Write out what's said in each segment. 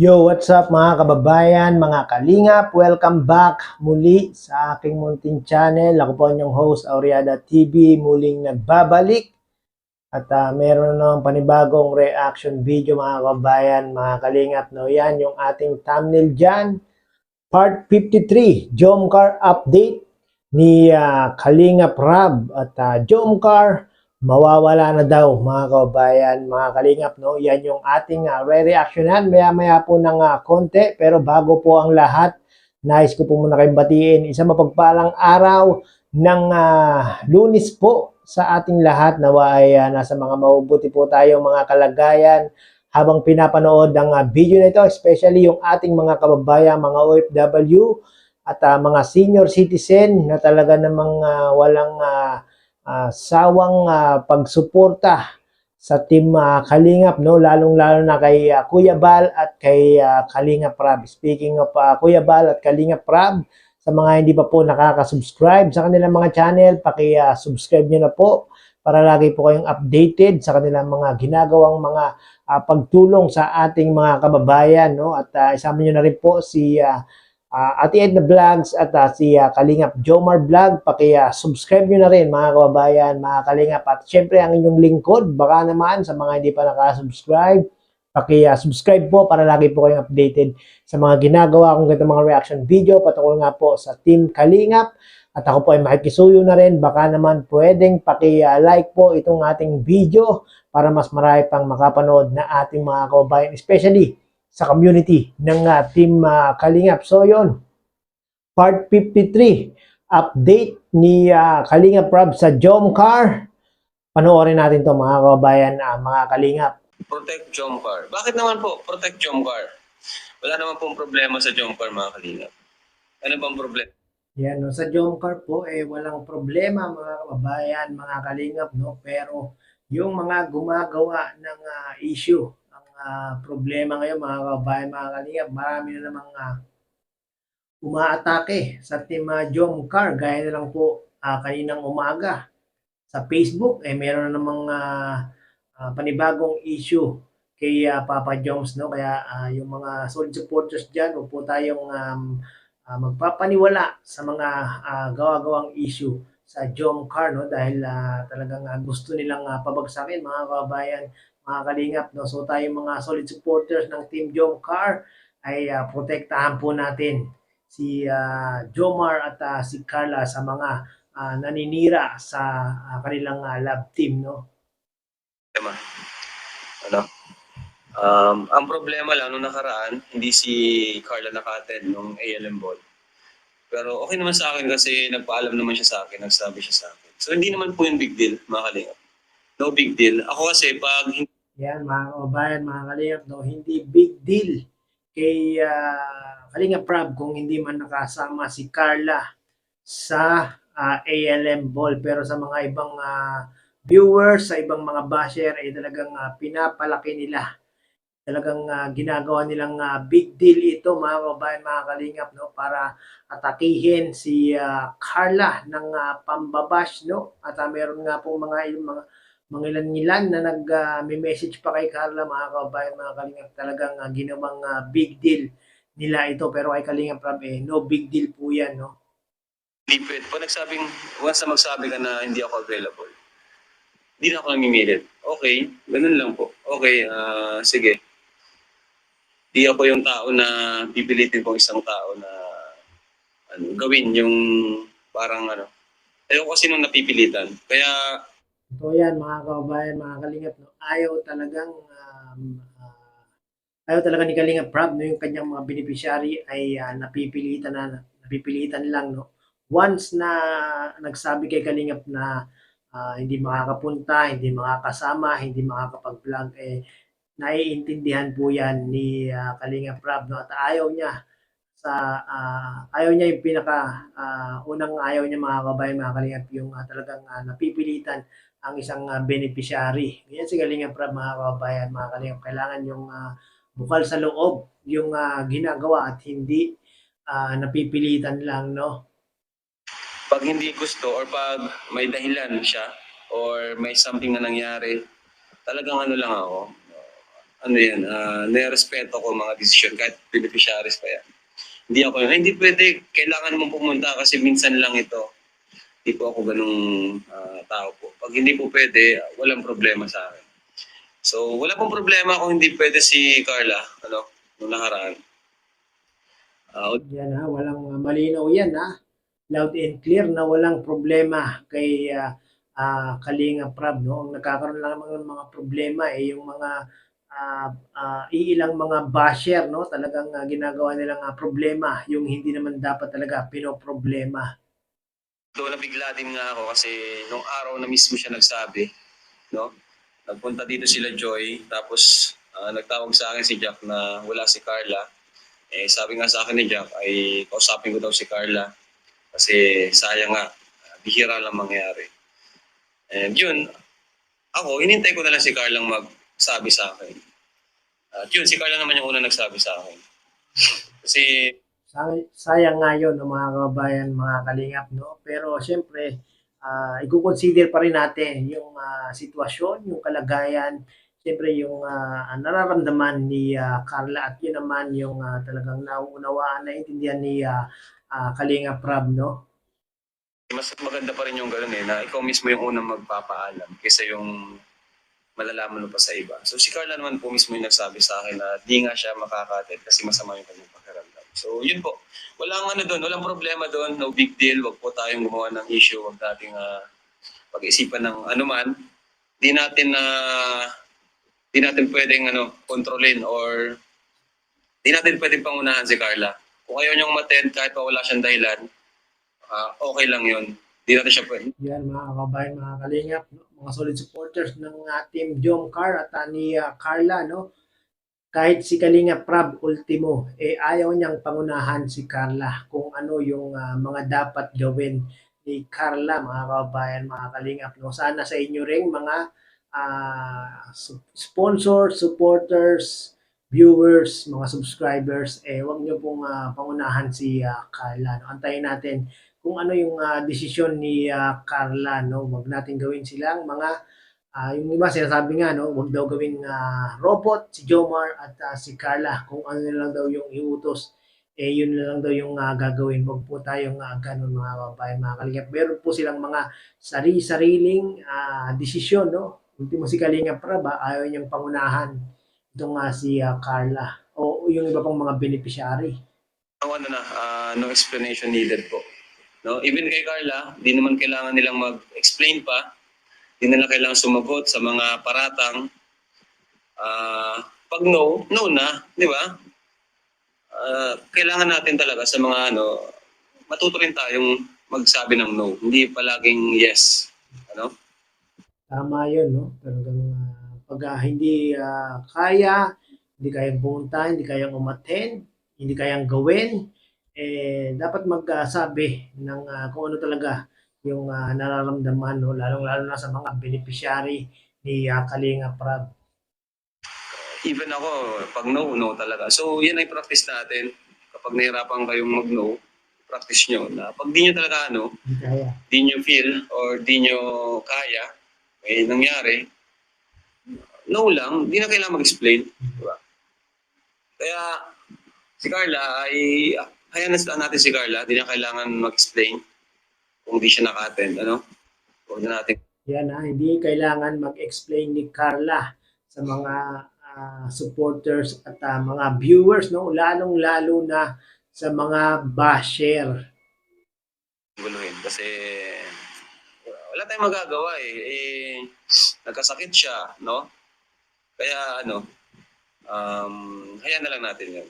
Yo, what's up mga kababayan, mga kalingap? Welcome back muli sa aking munting channel. Ako po ang inyong host, Auriada TV, muling nagbabalik. At meron na ng panibagong reaction video mga kababayan, mga kalingap. No? Yan yung ating thumbnail dyan. Part 53, Jomcar Update ni Kalingap Rab. At Jomcar, mawawala na daw mga kababayan, mga kalingap, no? Yan yung ating re-reactionan maya-maya po ng konti, pero bago po ang lahat, nais ko po muna kayong batiin isang mapagpalang araw ng Lunes po sa ating lahat. Nawa ay nasa mga mabubuti po tayo mga kalagayan habang pinapanood ang video na ito, especially yung ating mga kababayan, mga OFW at mga senior citizen na talaga namang walang sawang pagsuporta sa team Kalingap, no? Lalong-lalo na kay Kuya Bal at kay Kalingap Rab. Speaking of Kuya Bal at Kalingap Rab, sa mga hindi pa po nakaka-subscribe sa kanilang mga channel, paki-subscribe nyo na po para lagi po kayong updated sa kanilang mga ginagawang mga pagtulong sa ating mga kababayan, no? At isama nyo na rin po si Ate Edna Vlogs at si Kalingap Jomar Vlog. Paki-subscribe nyo na rin mga kababayan, mga Kalingap. At syempre ang inyong lingkod, baka naman sa mga hindi pa nakasubscribe, paki-subscribe po para lagi po kayong updated sa mga ginagawa kong ganitong mga reaction video patungkol nga po sa Team Kalingap. At ako po ay makikisuyo na rin, baka naman pwedeng paki-like po itong ating video para mas marami pang makapanood na ating mga kababayan, especially sa community ng Team Kalingap. So yun, Part 53, update ni Kalingap Rab sa Jomcar. Panoorin natin to mga kababayan, mga Kalingap. Protect Jomcar. Bakit naman po protect Jomcar? Wala naman pong problema sa Jomcar mga Kalingap. Ano bang problema? Yan, no? Sa Jomcar po, walang problema mga kababayan, mga Kalingap, no? Pero yung mga gumagawa ng issue, problema ngayon mga kababayan, mga Kalingap, marami na namang umaatake sa Team Jomcar. Gaya na lang po kaninang umaga sa Facebook, meron na namang panibagong issue kay Papa Joms, no? Kaya yung mga solid supporters dyan, huwag po tayong magpapaniwala sa mga gawa-gawang issue sa Jomcar, no? Dahil talagang gusto nilang pabagsakin mga kababayan, mga Kalingap, no? So tayong mga solid supporters ng Team Jomcar ay protektahan po natin si Jomar at si Carla sa mga naninira sa kanilang love team, no? Ano? Ang problema lang nung nakaraan, hindi si Carla nakated nung ALM ball. Pero okay naman sa akin kasi nagpaalam naman siya sa akin, nagsabi siya sa akin. So hindi naman po yung big deal, mga Kalingap. No big deal. Ako kasi pag yan, mga kababayan, mga Kalingap, no, hindi big deal kay Kalingap Rab kung hindi man nakasama si Carla sa ALM Ball. Pero sa mga ibang viewers, sa ibang mga basher, ay talagang pinapalaki nila. Talagang ginagawa nilang big deal ito, mga kababayan, mga Kalingap, no, para atakihin si Carla ng pambabash, no? At meron nga pong mga ilan-ilan na nag-message pa kay Carla, mga kababayan, mga Kalingap, talagang ginawang big deal nila ito. Pero kay Kalingap Rab, no big deal po yan, no? lipid, pag nagsabing, once na magsabi ka na hindi ako available, hindi na ako namimilit. Okay, ganun lang po. Okay, sige. Di ako yung tao na pipilitin ko isang tao na gawin yung parang ayoko kasi nung napipilitan. Kaya Ito yan mga kababayan, mga Kalingap, no? Ayaw talaga ni Kalingap Rab, no, yung kanyang mga beneficiary ay napipilitan lang, no. Once na nagsabi kay Kalingap na hindi makakapunta, hindi makakasama, hindi makakapag-vlog, naiintindihan po yan ni Kalingap Rab, no. At ayaw niya yung unang ayaw niya mga kababayan, mga Kalingap, yung talagang napipilitan ang isang beneficiary. Yan si Kalingap Rab, mga kababayan, mga Kalingap. Kailangan yung bukal sa loob yung ginagawa at hindi napipilitan lang, no? pag hindi gusto or pag may dahilan siya or may something na nangyari, talagang lang ako. ano yan, nirespeto ko mga desisyon kahit beneficiaries pa yan. Hindi ako, hindi pwede, kailangan mong pumunta kasi minsan lang ito. Hindi po ako ganung tao po. Pag hindi po pwede, walang problema sa akin. So, wala pong problema kung hindi pwede si Carla, nung nakaraan. Yan ha, walang malinaw yan ha. Loud and clear na walang problema kay Kalinga Prab. No? Ang nagkakaroon lang naman ng mga problema yung mga iilang mga basher, no? Talagang ginagawa nilang problema yung hindi naman dapat talaga pinoproblema. Doon nabigla din nga ako kasi nung araw na mismo siya nagsabi, no? Nagpunta dito sila Joy, tapos nagtawag sa akin si Jack na wala si Carla. Eh, sabi nga sa akin ni Jack ay kausapin ko daw si Carla kasi sayang nga, bihira lang mangyari. And yun, ako, inintay ko na lang si Carla magsabi sa akin. At yun, si Carla naman yung una nagsabi sa akin. Kasi Sayang nga yun, no, mga kababayan, mga kalingap, no? Pero siyempre, i-consider pa rin natin yung sitwasyon, yung kalagayan, siyempre yung nararamdaman ni Carla at yun naman yung talagang nauunawaan, naiintindihan ni Kalinga Prab, no? mas maganda pa rin yung gano'n na ikaw mismo yung unang magpapaalam kaysa yung malalaman mo pa sa iba. So si Carla naman po mismo yung nagsabi sa akin na di nga siya makakatid kasi masama yung kanyang pakiramdam. So yun po. Walang ano doon, walang problema doon, no big deal. Wag po tayong gumawa ng issue, wag nating pag-isipan ng anuman. Di natin di natin pwedeng kontrolin or di natin pwedeng pangunahan si Carla. Kung ayaw niyang umattend kahit pa wala siyang dahilan, okay lang yun. Di natin siya pwede. Yan mga kababayan, mga kalingap, no? Mga solid supporters ng Team Jomcar at ni Carla, no? Kahit si Kalinga Prab ultimo, ayaw niyang pangunahan si Carla kung ano yung mga dapat gawin ni Carla, mga kababayan, mga kalingap. No? Sana sa inyo ring mga sponsors, supporters, viewers, mga subscribers, wag niyo pong pangunahan si Carla. No? Antayin natin kung ano yung desisyon ni Carla. No? Wag natin gawin silang mga yung iba sinasabi nga 'no, wag daw gawing robot si Jomar at si Carla. Kung ano na lang daw yung iutos, yun na lang daw yung gagawin. Wag po tayong gano'n mga kababayan, mga kalingap. Meron po silang mga sari-sariling desisyon 'no. Ultimo si Kalingap Prab ayaw niyang pangunahan itong si Carla o yung iba pang mga beneficiary. No explanation needed po. No, even kay Carla, di naman kailangan nilang mag-explain pa. Di nila kailangan sumagot sa mga paratang. Pag no, no na, di ba? Kailangan natin talaga sa mga matuto rin tayong magsabi ng no. Hindi palaging yes. Ano? Tama yun 'no, talagang pag hindi kaya, hindi kayang pumunta, hindi kayang umattend, hindi kayang gawin, dapat magsabi ng kung ano talaga yung nararamdaman 'no, lalong-lalo na sa mga beneficiary ni Kalinga Prab. Even ako, pag no, no talaga. So, yan ay practice natin. Kapag nahirapan kayong mag-no, practice nyo na pag di nyo talaga Hindi kaya. di nyo feel or di nyo kaya, may nangyari, no lang, di na kailangan mag-explain. Diba? Kaya, si Carla ay, hayaan na natin si Carla, di na kailangan mag-explain kung di siya naka-attend, Huwag na natin. Yan hindi kailangan mag-explain ni Carla sa mga supporters at mga viewers 'no, lalong-lalo na sa mga basher. Guluhin kasi wala tayong magagawa nagkasakit siya, no? Kaya hayaan na lang natin yun.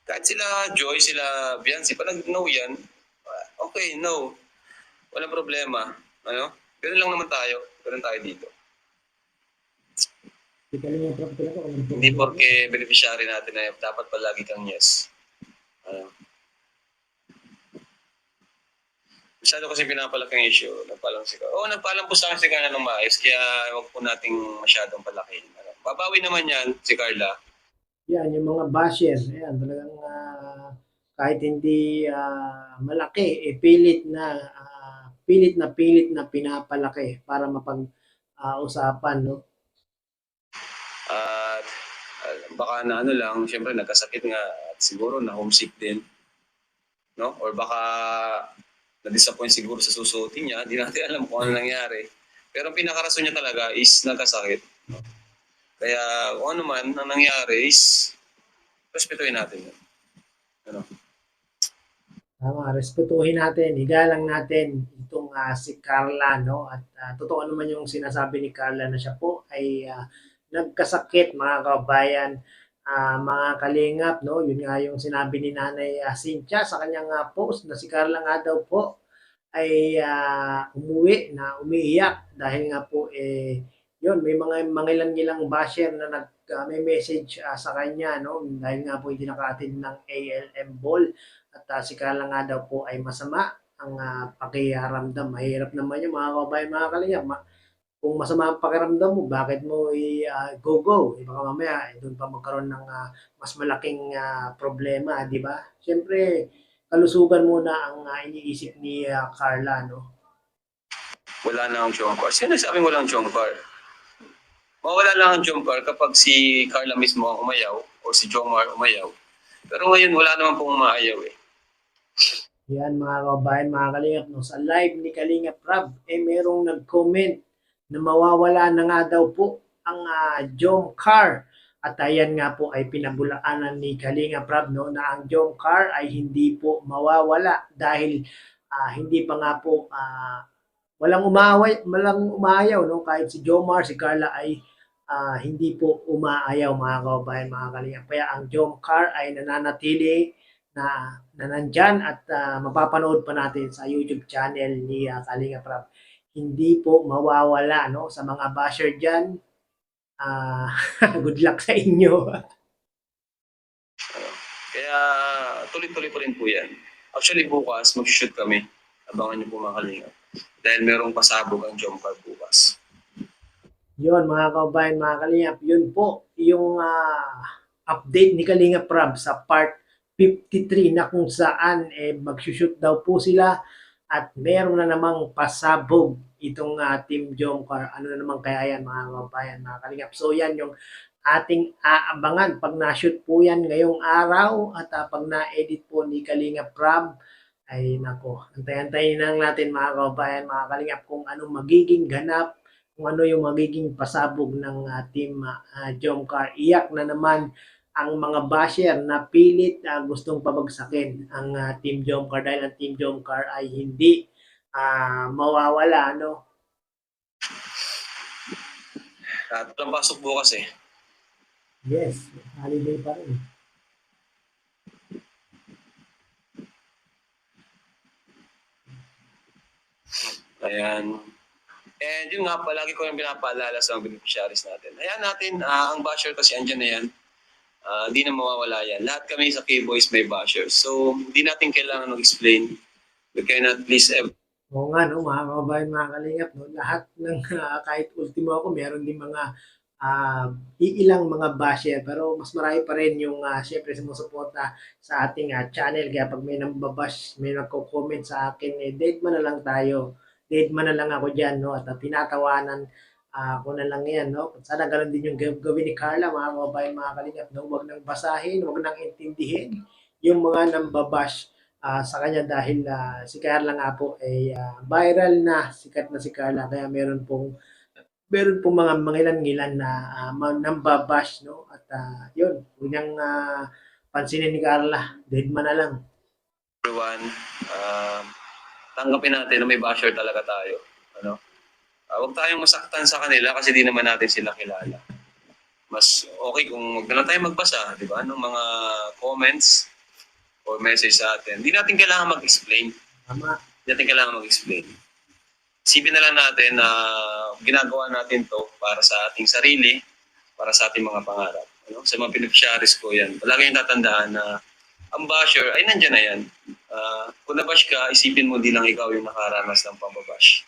Kahit sila Joy, sila Biancy, pag nag-no yan, okay, no. Walang problema. Ganun lang naman tayo. Ganun tayo dito. Hindi porke beneficiary natin na dapat palagi kang yes. Masyado kasi pinapalaki ang issue. Nagpaalam si Carla. Nagpaalam po sa akin si Carla ng maayos, kaya huwag po nating masyadong palakihin. Babawi naman yan si Carla. Yan, yung mga basher, ayan, talagang kahit hindi malaki, pilit na pinapalaki para usapan, no? At baka na ano lang, syempre nagkasakit nga at siguro na homesick din, no? Or baka na-disappoint siguro sa susuotin niya, hindi natin alam kung ano nangyari. Pero ang pinakarason niya talaga is nagkasakit. No? Kaya kung ano man ang nangyari is respetuhin natin yun. Ano? Tama, respetuhin natin, igalang natin itong si Carla, no? At totoo naman yung sinasabi ni Carla na siya po ay nagkasakit, mga kabayan, mga kalingap, no? Yun nga yung sinabi ni Nanay Cynthia sa kanyang post na si Carla nga daw po ay umuwi na umiiyak dahil nga po yun may mga mangilan-ngilang basher na may message sa kanya, no, dahil nga po hindi naka-attend ng ALM ball at si Carla nga daw po ay masama ang pakiramdam. Mahirap naman yung mga kababayan, mga kalingap. Kung masama ang pakiramdam mo, bakit mo go-go? Baka mamaya, doon pa magkaroon ng mas malaking problema, di ba? Siyempre, kalusugan muna ang iniisip ni Carla, no? Wala na ang Jomcar. Sino nagsabing walang Jomcar? Mawala lang ang Jomcar kapag si Carla mismo ang umayaw o si Jomar umayaw. Pero ngayon wala naman pong umaayaw eh. Yan mga kabayan, mga kalingap, no? Sa live ni Kalingap Rab, merong nag-comment na mawawala na nga daw po ang Jomcar. At ayan nga po ay pinabulaanan ni Kalingap Rab, no, na ang Jomcar ay hindi po mawawala dahil hindi pa nga po walang umaayaw, no, kahit si Jomar, si Carla ay hindi po umaayaw, mga kababayan, mga kalingap. Kaya ang Jomcar ay nananatili na nandyan at mapapanood pa natin sa YouTube channel ni Kalingap Rab. Hindi po mawawala, no, sa mga basher dyan. Good luck sa inyo. Kaya tuloy-tuloy pa rin po yan. Actually bukas mag-shoot kami. Abangan niyo po mga kalingap. Dahil merong pasabog ang Jomcar bukas. Yun mga kabayan, mga kalingap, yun po yung update ni Kalingap Rab sa part 53 na kung saan magsushoot daw po sila at meron na namang pasabog itong Team Jomcar. Ano na naman kaya yan mga kabayan, mga kalingap. So yan yung ating aabangan pag na-shoot po yan ngayong araw at pag na-edit po ni Kalingap Rab ay nako, antayin-antayin lang natin mga kabayan, mga kalingap kung anong magiging ganap, kung ano yung magiging pasabog ng Team Jomcar. Iyak na naman ang mga basher na pilit gustong pabagsakin ang Team Jomcar dahil ang Team Jomcar ay hindi mawawala, no? At walang pasok bukas eh. Yes, holiday pa rin. Ayan. And yun nga, palagi ko yung pinapaalala sa mga beneficiaries natin. Ayan natin, ang basher kasi andyan na yan. Hindi na mawawala yan. Lahat kami sa K-Boys may bashers. So, hindi natin kailangan mag-explain. We cannot please everyone. Oo nga, no, mga kababayan, mga kalingap, no, lahat ng kahit ultimo ako, meron din mga iilang mga basher, pero mas marami pa rin yung syempre sumusuporta sa ating channel. Kaya pag may nambabash, may nagko-comment sa akin, dead man na lang tayo. Dead man na lang ako dyan, no, at tinatawanan ko na lang yan, no. Sana ganun din yung gawin ni Carla, mga kababayan, mga kalingap, no. Huwag nang basahin, huwag nang intindihin yung mga nambabash sa kanya dahil si Carla nga po ay viral na, sikat na si Carla kaya meron pong mga mangilan-ngilan na nambabash, no? At yun, huwag niyang pansinin ni Carla, dead man na lang. Tanggapin natin na may basher talaga tayo. Ano? Huwag tayong masaktan sa kanila kasi di naman natin sila kilala. Mas okay kung wag na lang tayo magbasa, di ba? Ng mga comments or message sa atin. Hindi natin kailangan mag-explain. Tama. Hindi natin kailangan mag-explain. Isipin na lang natin na ginagawa natin to para sa ating sarili, para sa ating mga pangarap. Ano? Sa mga beneficiaries ko yan. Palagi yung tatandaan na ang basher ay nandyan na yan. Kung nabash ka, isipin mo di lang ikaw yung nakaranas ng pambabash.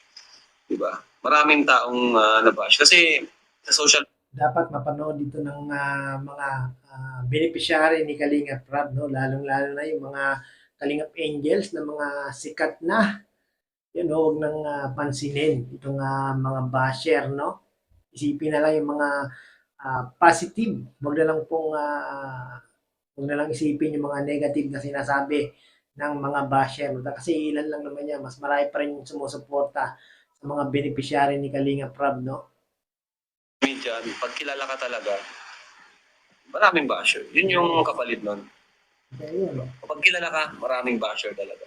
Diba? Maraming taong nabash. Kasi sa social Dapat mapanood dito ng mga beneficiary ni Kalingap Rab, no? Lalong-lalo na yung mga Kalingap Angels na mga sikat na yun, no, huwag nang pansinin itong mga basher, no? Isipin na lang yung mga positive. Huwag na lang isipin yung mga negative na sinasabi ng mga basher. Kasi ilan lang naman yan. Mas marami pa rin yung sumusuporta sa mga beneficiary ni Kalinga Prab, no? Dyan, pag kilala ka talaga, maraming basher. Yun yung kapalit nun. Kaya yun, no? Kapag kilala ka, maraming basher talaga.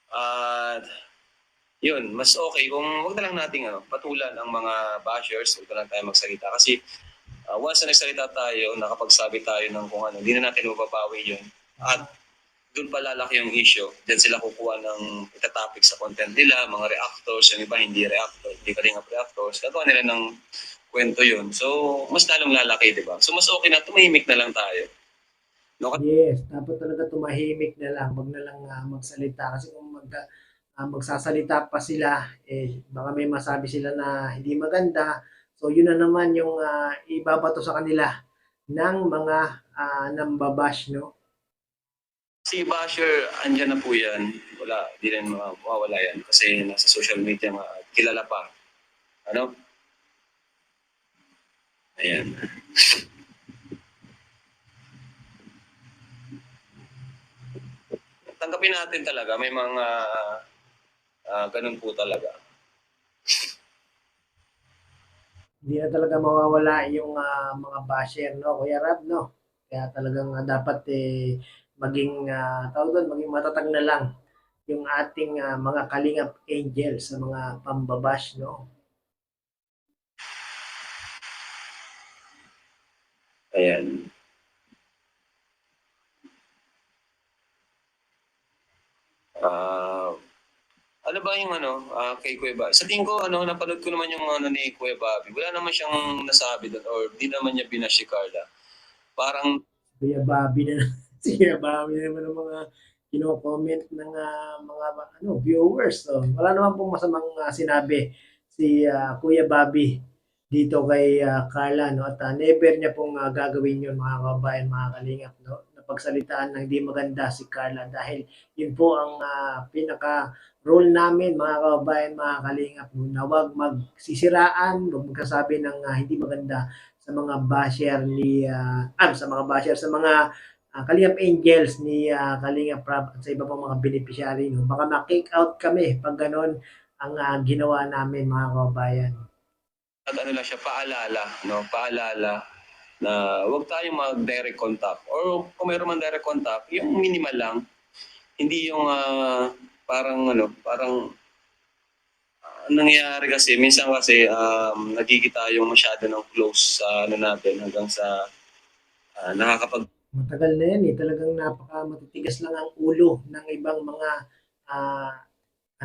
At yun, mas okay kung wag na lang nating patulan ang mga bashers, wag na lang tayo magsalita. Kasi once na nagsalita tayo, nakapagsabi tayo ng kung ano, hindi na natin mababawi yun. At doon pa lalaki yung issue. Diyan sila kukuha ng itatopic sa content nila, mga reactors, yung iba hindi reactor, hindi kalingap reactors. Gagawa nila ng kwento yun. So, mas lalong lalaki, di ba? So, mas okay na tumahimik na lang tayo. No? Yes, dapat talaga tumahimik na lang, wag na lang magsalita kasi kung magsasalita pa sila, baka may masabi sila na hindi maganda. So yun na naman yung ibabato sa kanila ng mga nambabash, no? Si basher, andyan na po yan. Wala, di rin mawawala yan. Kasi nasa social media, kilala pa. Ano? Ayan. Tanggapin natin talaga, may mga ganun po talaga. Hindi na talaga mawawala yung mga basher, no? Kuya Rab, no? Kaya talagang dapat maging tawag doon, maging matatag na lang yung ating mga kalingap angels sa mga pambabash, no? Ayan. Ano ba yung kay Kuya Bobby? Sa tingin ko, napanood ko naman yung ni Kuya Bobby. Wala naman siyang nasabi doon or di naman niya binash si Carla. Parang Kuya Bobby na si Kuya Bobby na naman ang mga kino-comment ng mga viewers. So, wala naman pong masamang sinabi si Kuya Bobby dito kay Carla, no? At never niya pong gagawin yun, mga kababayan, mga kalingap, no? Napagsalitaan ng di maganda si Carla dahil yun po ang pinaka role namin, mga kababayan, mga kalingap, no? Na huwag magsisiraan, huwag magkasabi ng hindi maganda sa mga basher sa mga basher, sa mga Kalingap Angels ni Kalingap Prab at sa iba pang mga beneficiary. No? Baka ma-kick out kami pag ganon ang ginawa namin, mga kababayan. lang siya, paalala, no? Paalala na huwag tayong mag-direct contact. Or kung mayroon man direct contact, yung minimal lang. Hindi yung parang nangyayari kasi, minsan kasi nagkikita yung masyado ng close sa natin hanggang sa nakakapag Matagal na yan eh. Talagang napaka matitigas lang ang ulo ng ibang mga ah,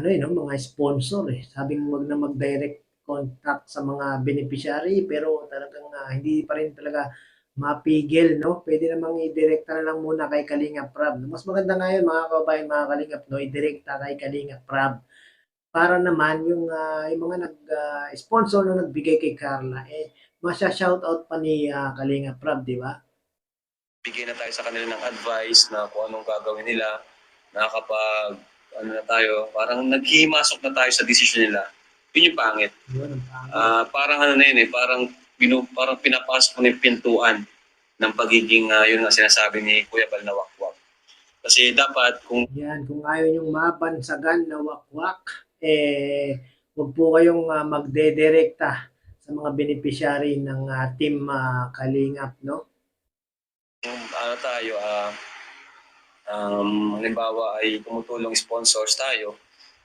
no, mga sponsor eh. Sabing wag na mag-direct contact sa mga beneficiary pero talagang hindi pa rin talaga mapigil, no? Pwede namang i-direkta na lang muna kay Kalinga Prab. Mas maganda nga yun, mga kababayan, mga Kalingap, no? I-direkta kay Kalinga Prab para naman yung mga sponsor na nagbigay kay Carla, masya-shoutout pa ni Kalinga Prab, di ba? bigay na tayo sa kanila ng advice na kung anong gagawin nila, nakakapag na tayo, parang naghihimasok na tayo sa desisyon nila. Yun yung pangit. Yun ang pangit. Parang na yun parang pinapasok mo na yung pintuan ng pagiging, yun nga sinasabi ni Kuya Bal na wakwak. Kasi dapat kung Yan, kung ayaw niyong mabansagan na wakwak, huwag po kayong magdedirekta sa mga beneficiary ng team Kalingap, no? tayo, halimbawa ay tumutulong sponsors tayo,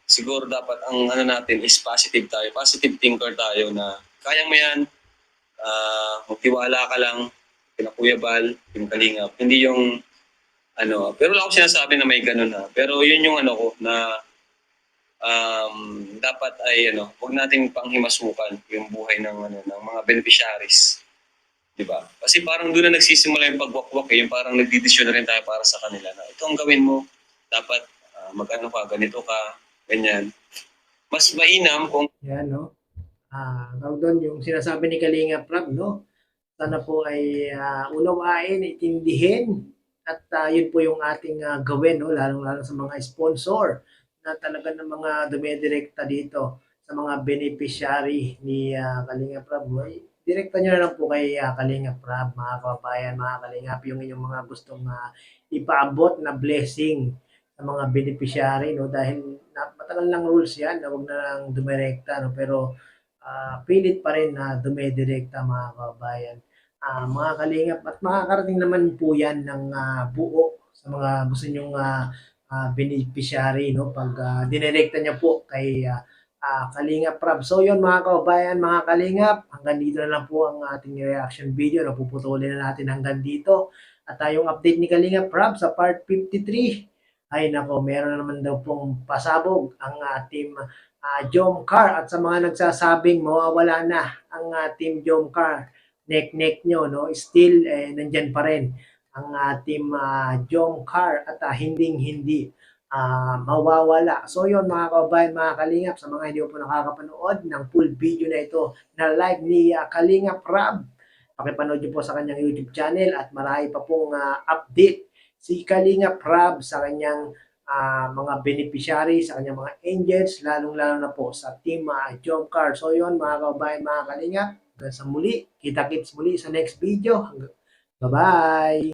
siguro dapat ang natin is positive tayo, positive thinker tayo na kaya mo yan, magtiwala ka lang, kina Kuya Bal, yung Kalingap. Hindi yung pero wala akong sinasabi na may ganun pero yun yung ko na dapat ay wag nating panghimasukan yung buhay ng mga beneficiaries. 'Di ba? Kasi parang doon na nagsisimula yung pagwakwak yung parang nagdidesisyon na rin tayo para sa kanila na ito ang gawin mo, dapat mag-ano ka, ganito ka, ganyan. Mas mainam kung Yan, no? Tawag doon, yung sinasabi ni Kalinga Prab, no? Sana po ay unawain, itindihin at yun po yung ating gawin, no? Lalong-lalo sa mga sponsor na talaga ng mga dumidirekta dito sa mga beneficiary ni Kalinga Prab. Direkta nyo na lang po kay Kalinga Prab, mga kababayan, mga Kalingap, yung inyong mga gustong ipaabot na blessing sa mga beneficiary, no? Dahil matagal lang rules yan, na huwag na lang dumirekta, no? Pero pilit pa rin na dumidirekta, mga kababayan. Mga kalingap, at makakarating naman po yan ng buo sa mga gusto nyong beneficiary, no? Pag dinirekta niya po kay Kalingap Prab. So yun, mga kababayan, mga kalingap, hanggang dito na lang po ang ating reaction video. Napuputulin na natin hanggang dito. At yung update ni Kalingap Prab sa part 53, ay nako, meron na naman daw pong pasabog ang team Jomcar, at sa mga nagsasabing mawawala na ang team Jomcar, neck nyo, no? Still nandyan pa rin ang team Jomcar, at hindi mawawala. So yun, mga kababayan, mga kalingap, sa mga hindi po nakakapanood ng full video na ito na live ni Kalingap Prab, pakipanood nyo po sa kanyang YouTube channel, at marami pa pong update si Kalingap Prab sa kanyang mga beneficiary, sa kanyang mga angels, lalong-lalo na po sa team Jomcar. So yun, mga kababayan, mga kalingap, hanggang sa muli, kita-kits muli sa next video. Bye-bye!